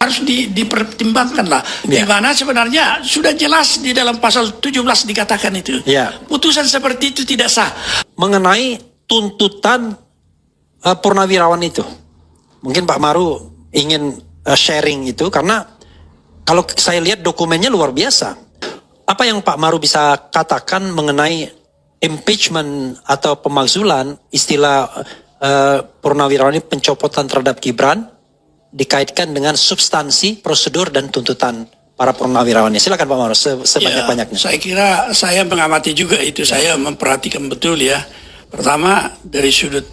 harus dipertimbangkan lah. Di mana sebenarnya sudah jelas di dalam pasal 17 dikatakan itu. Putusan seperti itu tidak sah. Mengenai tuntutan purnawirawan itu, mungkin Pak Maru ingin sharing itu, karena kalau saya lihat dokumennya luar biasa. Apa yang Pak Maru bisa katakan mengenai impeachment atau pemakzulan istilah purnawirawan ini, pencopotan terhadap Gibran, dikaitkan dengan substansi, prosedur, dan tuntutan para purnawirawannya? Silakan Pak Maru, sebanyak-banyaknya. Saya kira saya mengamati juga itu, saya memperhatikan betul ya. Pertama dari sudut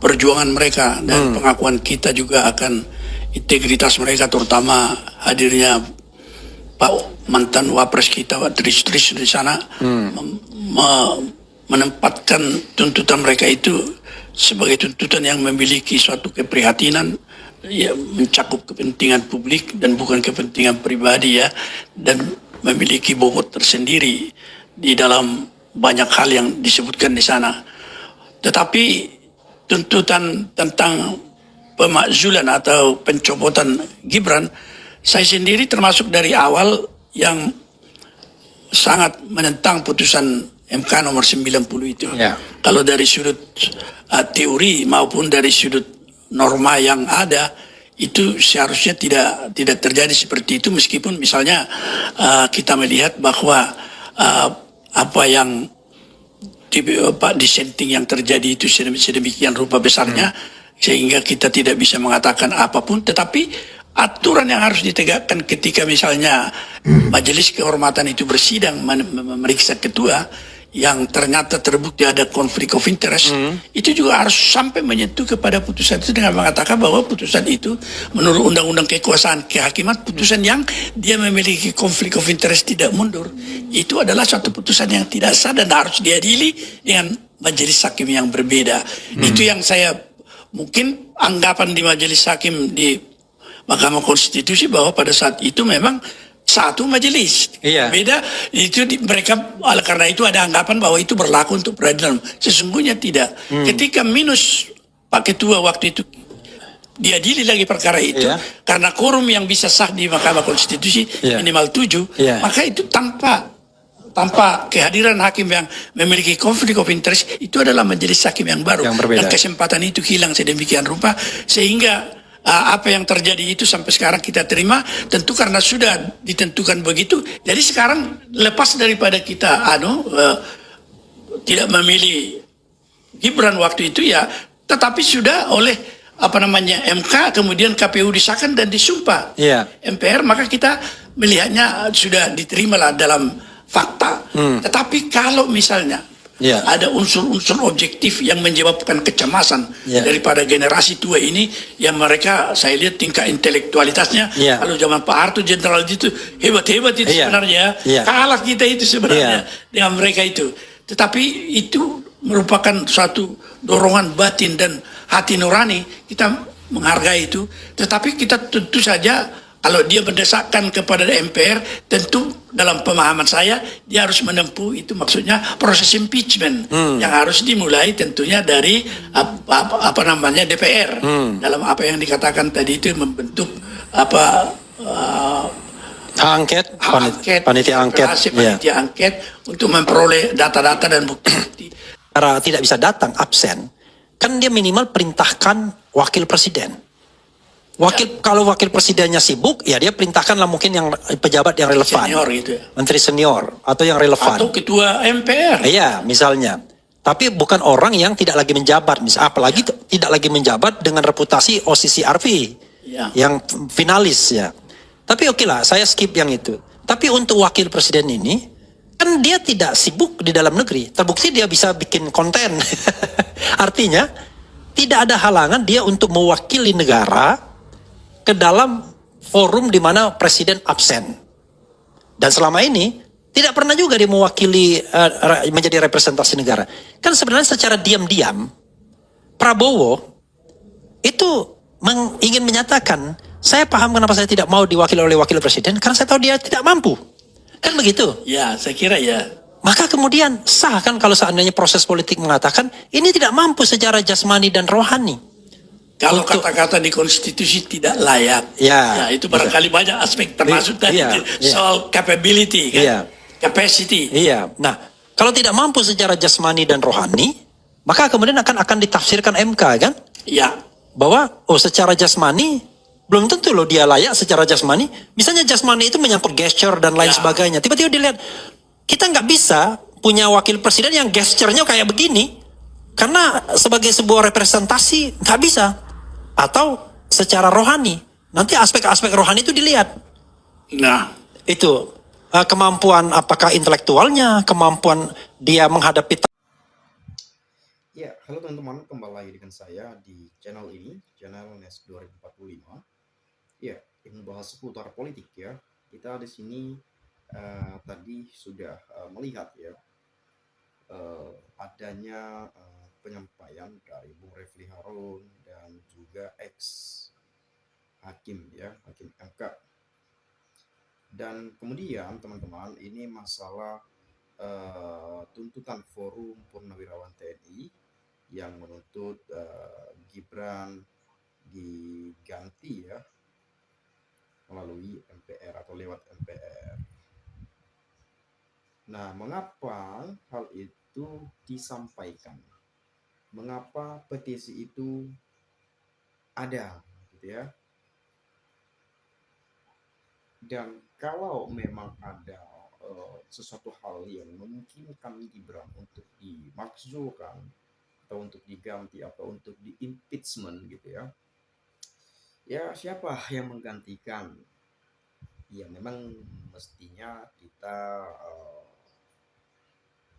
perjuangan mereka dan pengakuan kita juga akan integritas mereka, terutama hadirnya Pak mantan Wapres kita, Pak Tris di sana, menempatkan tuntutan mereka itu sebagai tuntutan yang memiliki suatu keprihatinan, ya, mencakup kepentingan publik dan bukan kepentingan pribadi ya, dan memiliki bobot tersendiri di dalam banyak hal yang disebutkan di sana. Tetapi tuntutan tentang pemakzulan atau pencopotan Gibran, saya sendiri termasuk dari awal yang sangat menentang putusan MK nomor 90 itu. Kalau dari sudut teori maupun dari sudut norma yang ada, itu seharusnya tidak terjadi seperti itu, meskipun misalnya kita melihat bahwa apa yang dissenting yang terjadi itu sedemikian rupa besarnya sehingga kita tidak bisa mengatakan apapun. Tetapi aturan yang harus ditegakkan ketika misalnya majelis kehormatan itu bersidang memeriksa ketua yang ternyata terbukti ada konflik of interest, itu juga harus sampai menyentuh kepada putusan itu dengan mengatakan bahwa putusan itu menurut undang-undang kekuasaan kehakiman, putusan yang dia memiliki konflik of interest tidak mundur, itu adalah suatu putusan yang tidak sah dan harus diadili dengan majelis hakim yang berbeda. Itu yang saya, mungkin anggapan di majelis hakim di Mahkamah Konstitusi bahwa pada saat itu memang satu majelis, beda itu mereka, karena itu ada anggapan bahwa itu berlaku untuk peradilan. Sesungguhnya tidak. Ketika minus Pak Ketua waktu itu diadili lagi perkara itu, karena quorum yang bisa sah di Mahkamah Konstitusi minimal 7, maka itu tanpa kehadiran hakim yang memiliki konflik of interest, itu adalah majelis hakim yang baru, dan kesempatan itu hilang sedemikian rupa sehingga apa yang terjadi itu sampai sekarang kita terima, tentu karena sudah ditentukan begitu. Jadi sekarang lepas daripada kita tidak memilih Gibran waktu itu ya, tetapi sudah oleh MK kemudian KPU disahkan dan disumpah MPR, maka kita melihatnya sudah diterimalah dalam fakta. Tetapi kalau misalnya ada unsur-unsur objektif yang menyebabkan kecemasan daripada generasi tua ini, yang mereka, saya lihat tingkat intelektualitasnya, kalau zaman Pak Harto jenderal itu hebat-hebat itu sebenarnya, kalah kita itu sebenarnya dengan mereka itu. Tetapi itu merupakan suatu dorongan batin dan hati nurani, kita menghargai itu. Tetapi kita tentu saja, kalau dia mendesakkan kepada MPR, tentu dalam pemahaman saya dia harus menempuh itu, maksudnya proses impeachment yang harus dimulai tentunya dari DPR dalam apa yang dikatakan tadi itu, membentuk panitia angket untuk memperoleh data-data dan bukti-bukti. Tidak bisa datang, absen, kan dia minimal perintahkan wakil presiden. Kalau wakil presidennya sibuk, ya dia perintahkanlah mungkin yang pejabat yang relevan, senior gitu ya. Menteri senior atau yang relevan, atau ketua MPR. Iya, misalnya. Tapi bukan orang yang tidak lagi menjabat, apalagi tidak lagi menjabat dengan reputasi OCCRV yang finalis ya. Tapi oke lah, saya skip yang itu. Tapi untuk wakil presiden ini, kan dia tidak sibuk di dalam negeri. Terbukti dia bisa bikin konten. Artinya tidak ada halangan dia untuk mewakili negara ke dalam forum di mana presiden absen. Dan selama ini tidak pernah juga dia mewakili menjadi representasi negara. Kan sebenarnya secara diam-diam Prabowo itu ingin menyatakan, saya paham kenapa saya tidak mau diwakili oleh wakil presiden, karena saya tahu dia tidak mampu. Kan begitu? Ya, saya kira ya. Maka kemudian sah kan kalau seandainya proses politik mengatakan ini tidak mampu secara jasmani dan rohani. Kalau untuk kata-kata di konstitusi tidak layak, Ya, itu barangkali banyak aspek termasuk tadi iya, iya. soal capability, kan? Iya. Capacity. Iya. Nah, kalau tidak mampu secara jasmani dan rohani, maka kemudian akan ditafsirkan MK kan? Ya, Bahwa secara jasmani belum tentu loh dia layak secara jasmani. Misalnya jasmani itu menyangkut gesture dan lain Ya. sebagainya. Tiba-tiba dilihat kita nggak bisa punya wakil presiden yang gesturnya kayak begini. Karena sebagai sebuah representasi nggak bisa. Atau secara rohani. Nanti aspek-aspek rohani itu dilihat. nah, Itu kemampuan apakah intelektualnya, kemampuan dia menghadapi. Ya, halo teman-teman, kembali lagi dengan saya di channel ini, channel NES 2045. Ya, yang membahas seputar politik ya. Kita di sini tadi sudah melihat ya adanya penyampaian dari Bung Refli Harun dan juga ex hakim ya, hakim MK. Dan kemudian teman-teman, ini masalah tuntutan Forum Purnawirawan TNI yang menuntut Gibran diganti ya melalui MPR atau lewat MPR. Nah, mengapa hal itu disampaikan? Mengapa petisi itu ada, gitu ya? Dan kalau memang ada sesuatu hal yang memungkinkan Gibran untuk dimakzulkan atau untuk diganti atau untuk di-impeachment gitu ya. Ya, siapa yang menggantikan? Ya, memang mestinya kita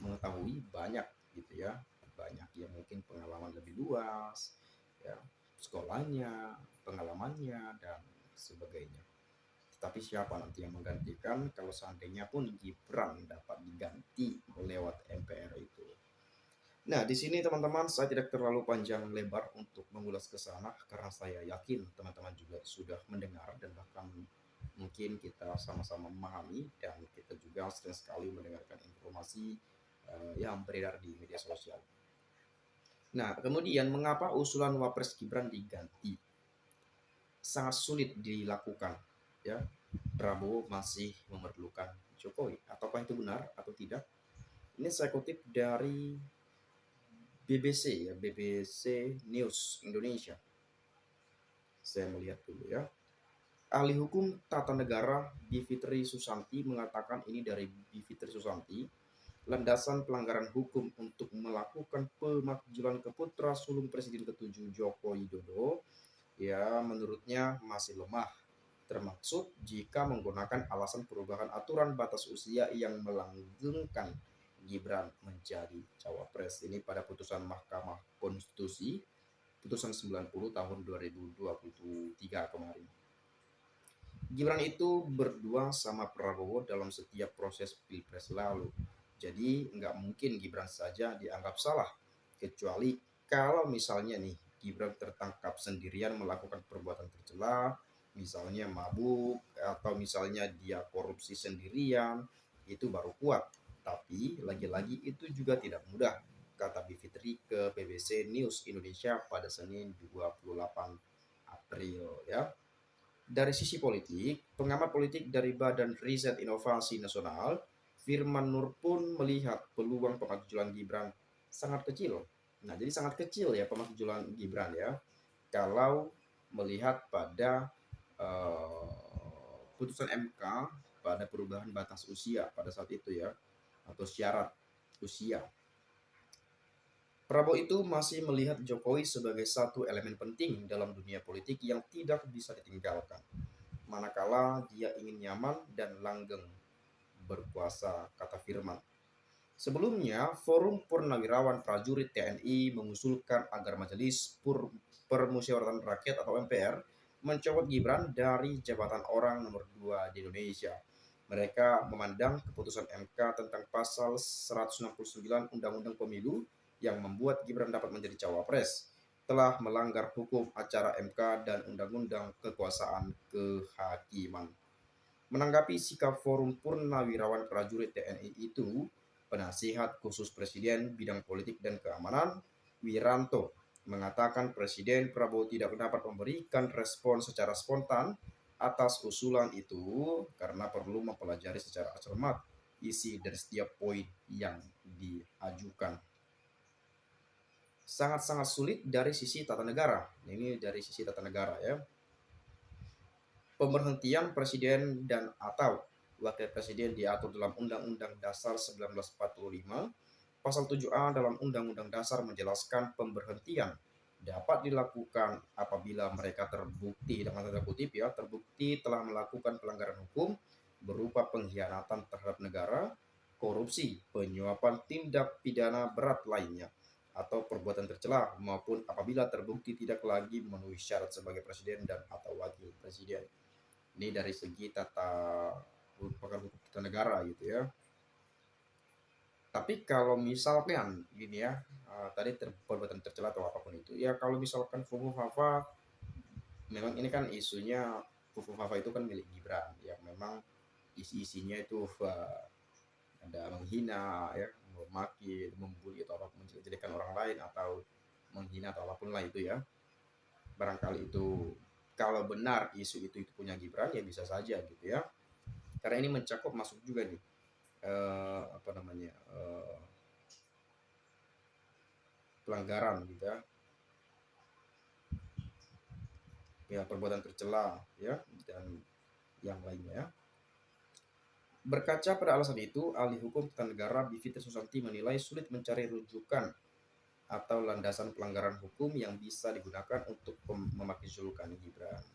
mengetahui banyak gitu ya. Banyak yang mungkin pengalaman lebih luas, ya, sekolahnya, pengalamannya, dan sebagainya. Tetapi siapa nanti yang menggantikan kalau seandainya pun Gibran dapat diganti lewat MPR itu? Nah, di sini teman-teman saya tidak terlalu panjang lebar untuk mengulas ke sana karena saya yakin teman-teman juga sudah mendengar dan bahkan mungkin kita sama-sama memahami dan kita juga sering sekali mendengarkan informasi yang beredar di media sosial. Nah, kemudian mengapa usulan Wapres Gibran diganti? Sangat sulit dilakukan, ya. Prabowo masih memerlukan Jokowi. Apakah itu benar atau tidak? Ini saya kutip dari BBC ya, BBC News Indonesia. Saya melihat dulu ya. Ahli hukum tata negara Bivitri Susanti mengatakan ini dari Bivitri Susanti, landasan pelanggaran hukum untuk melakukan pemakzulan ke putra sulung Presiden ke-7 Joko Widodo ya menurutnya masih lemah, termaksud jika menggunakan alasan perubahan aturan batas usia yang melanggengkan Gibran menjadi cawapres. Ini pada putusan Mahkamah Konstitusi putusan 90 tahun 2023 kemarin. Gibran itu berdua sama Prabowo dalam setiap proses pilpres lalu. Jadi nggak mungkin Gibran saja dianggap salah, kecuali kalau misalnya nih Gibran tertangkap sendirian melakukan perbuatan tercela, misalnya mabuk atau misalnya dia korupsi sendirian, itu baru kuat. Tapi lagi-lagi itu juga tidak mudah, kata Bivitri ke BBC News Indonesia pada Senin 28 April ya. Dari sisi politik, pengamat politik dari Badan Riset Inovasi Nasional, Firman Nur pun melihat peluang pemakzulan Gibran sangat kecil. Nah, jadi sangat kecil ya pemakzulan Gibran ya. Kalau melihat pada putusan MK pada perubahan batas usia pada saat itu ya, atau syarat usia. Prabowo itu masih melihat Jokowi sebagai satu elemen penting dalam dunia politik yang tidak bisa ditinggalkan, manakala dia ingin nyaman dan langgeng berkuasa, kata Firman. Sebelumnya, Forum Purnawirawan Prajurit TNI mengusulkan agar Majelis Permusyawaratan Rakyat atau MPR mencopot Gibran dari jabatan orang nomor 2 di Indonesia. Mereka memandang keputusan MK tentang pasal 169 Undang-Undang Pemilu yang membuat Gibran dapat menjadi cawapres telah melanggar hukum acara MK dan Undang-Undang Kekuasaan Kehakiman. Menanggapi sikap Forum Purnawirawan Prajurit TNI itu, Penasihat Khusus Presiden Bidang Politik dan Keamanan, Wiranto, mengatakan Presiden Prabowo tidak dapat memberikan respon secara spontan atas usulan itu karena perlu mempelajari secara cermat isi dari setiap poin yang diajukan. Sangat-sangat sulit dari sisi tata negara. Ini dari sisi tata negara ya. Pemberhentian presiden dan atau wakil presiden diatur dalam Undang-Undang Dasar 1945. Pasal 7A dalam Undang-Undang Dasar menjelaskan pemberhentian dapat dilakukan apabila mereka terbukti, dengan tanda kutip ya, terbukti telah melakukan pelanggaran hukum berupa pengkhianatan terhadap negara, korupsi, penyuapan, tindak pidana berat lainnya, atau perbuatan tercela, maupun apabila terbukti tidak lagi memenuhi syarat sebagai presiden dan atau wakil presiden. Ini dari segi hukum tata negara gitu ya. Tapi kalau misalkan gini ya, tadi perbuatan tercela atau apapun itu, ya kalau misalkan Fufu Fafa, memang ini kan isunya Fufu Fafa itu kan milik Gibran, yang memang isi-isinya itu ada menghina, ya, memaki, membuli atau menjelekan orang lain atau menghina atau apapun lah itu ya. Barangkali itu kalau benar isu itu punya Gibran ya bisa saja gitu ya. Karena ini mencakup masuk juga nih pelanggaran gitu ya, perbuatan tercela ya, dan yang lainnya ya. Berkaca pada alasan itu, ahli hukum tata negara Bivitri Susanti menilai sulit mencari rujukan atau landasan pelanggaran hukum yang bisa digunakan untuk memakzulkan Gibran.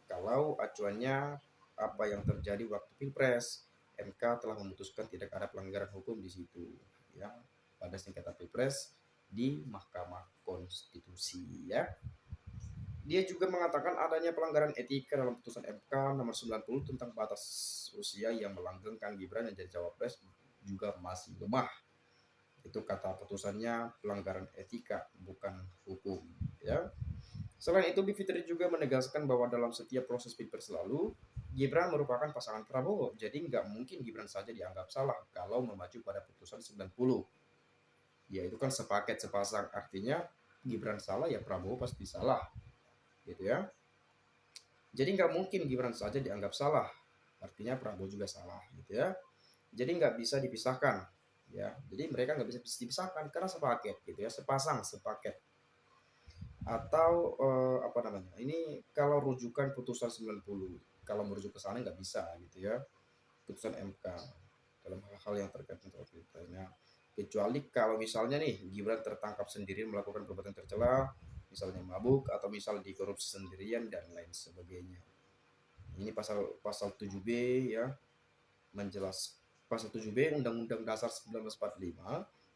Kalau acuannya apa yang terjadi waktu Pilpres, MK telah memutuskan tidak ada pelanggaran hukum di situ ya, pada sengketa Pilpres di Mahkamah Konstitusi ya. Dia juga mengatakan adanya pelanggaran etika dalam putusan MK nomor 90 tentang batas usia yang melanggengkan Gibran yang jadi cawapres juga masih lemah. Itu kata putusannya pelanggaran etika bukan hukum ya. Selain itu, Bivitri juga menegaskan bahwa dalam setiap proses Pilpres lalu, Gibran merupakan pasangan Prabowo, jadi nggak mungkin Gibran saja dianggap salah kalau memacu pada putusan 90. Ya itu kan sepaket sepasang, artinya Gibran salah ya Prabowo pasti salah gitu ya. Jadi nggak mungkin Gibran saja dianggap salah, artinya Prabowo juga salah gitu ya. Jadi nggak bisa dipisahkan ya. Jadi mereka nggak bisa dipisahkan karena sepaket gitu ya, sepaket. Atau apa namanya? Ini kalau rujukan putusan 90, kalau merujuk ke sana nggak bisa gitu ya. Putusan MK dalam hal-hal yang terkait dengan pilpresnya. Kecuali kalau misalnya nih Gibran tertangkap sendiri melakukan perbuatan tercela, misalnya mabuk atau misal dikorupsi sendirian dan lain sebagainya. Ini pasal 7B ya, pasal 7B Undang-Undang Dasar 1945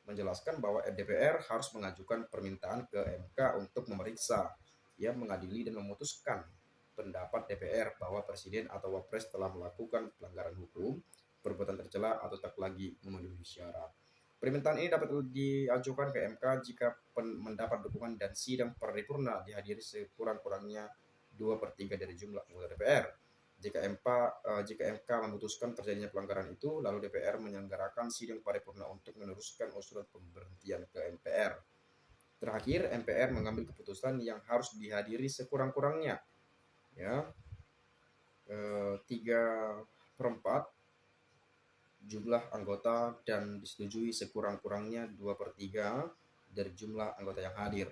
menjelaskan bahwa DPR harus mengajukan permintaan ke MK untuk memeriksa, ya, mengadili dan memutuskan pendapat DPR bahwa presiden atau wapres telah melakukan pelanggaran hukum, perbuatan tercela atau tak lagi memenuhi syarat. Permintaan ini dapat diajukan ke MK jika mendapat dukungan dan sidang paripurna dihadiri sekurang-kurangnya 2/3 dari jumlah anggota DPR. Jika MK memutuskan terjadinya pelanggaran itu, lalu DPR menyelenggarakan sidang paripurna untuk meneruskan usulan pemberhentian ke MPR. Terakhir, MPR mengambil keputusan yang harus dihadiri sekurang-kurangnya ya 3/4 jumlah anggota dan disetujui sekurang-kurangnya 2/3 dari jumlah anggota yang hadir.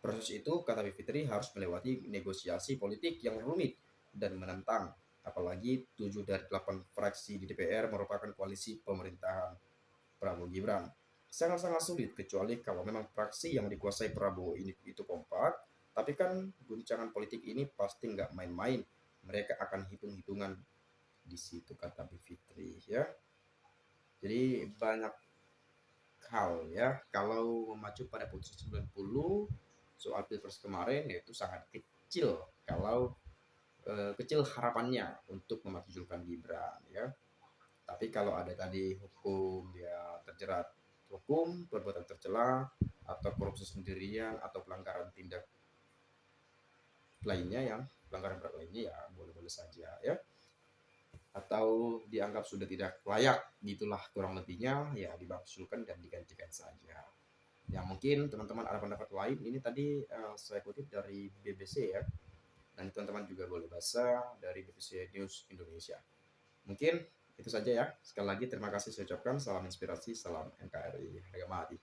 Proses itu, kata Bivitri, harus melewati negosiasi politik yang rumit dan menentang. Apalagi 7 dari 8 fraksi di DPR merupakan koalisi pemerintahan Prabowo Gibran. Sangat-sangat sulit kecuali kalau memang fraksi yang dikuasai Prabowo ini itu kompak. Tapi kan guncangan politik ini pasti nggak main-main. Mereka akan hitung-hitungan di situ, kata Bivitri ya. Jadi banyak hal ya, kalau memacu pada putusan 90 soal Pilpres kemarin yaitu sangat kecil kalau kecil harapannya untuk memakzulkan Gibran ya. Tapi kalau ada tadi hukum dia terjerat hukum, perbuatan tercela atau korupsi sendirian atau pelanggaran tindak lainnya yang pelanggaran berat lainnya ya boleh-boleh saja ya. Atau dianggap sudah tidak layak, gitulah kurang lebihnya ya, dimakzulkan dan digantikan saja. Ya mungkin teman-teman ada pendapat lain. Ini tadi saya kutip dari BBC ya. Dan teman-teman juga boleh baca dari BBC News Indonesia. Mungkin itu saja ya. Sekali lagi terima kasih saya ucapkan. Salam inspirasi, salam NKRI. Harga mati.